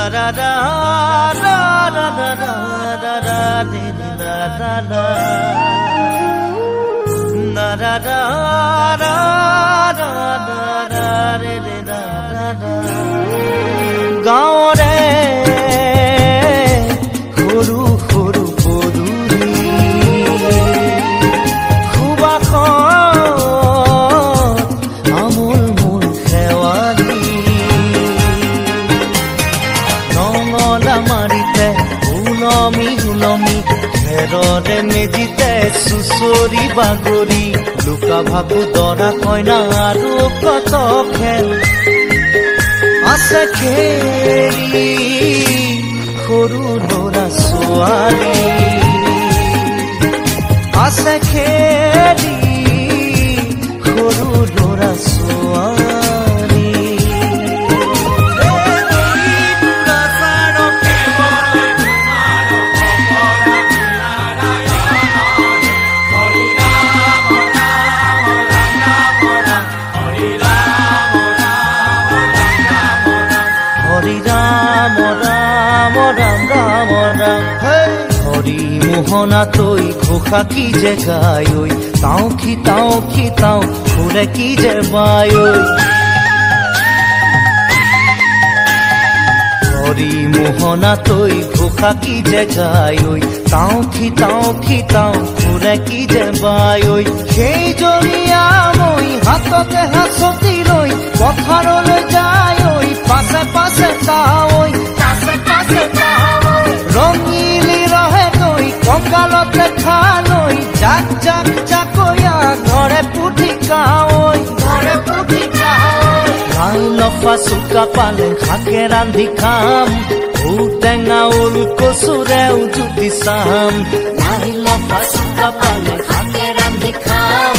da da da da da da da da da da da na da da da da da re re da da da gaore horu horu poduri khuba khon amul mul khewali nongola marite ulomi ulomi Herode mejite susori bagori luka bhabu dora koina aru kot khel ase kheli khoru dora soali ase kheli khoru dora soali Hari মোহনা তৈ ঘোষা কি যে গায় তাও খিতাও ফুলে কি যে বায় হরি মোহনা তৈ ঘোষা কি যে গায় তাও খিতাও ফুলে কি যে বায় সেই জৰিয়া মই হাততে হাসতি লৈ পথাৰলৈ যায় পাছে পাছে তাই ৰঙিলি ৰহে তৈ কঁকালতে খালৈ জাক জাক জাকৈয়া ঘৰে পুঠি কাৱৈ লাও লফা চুকা পালে শাকে ৰান্ধি খাম ঔটেঙা ওল কচুৰেও জুতি চাম লাও লফা চুকা পালে শাকে ৰান্ধি খাম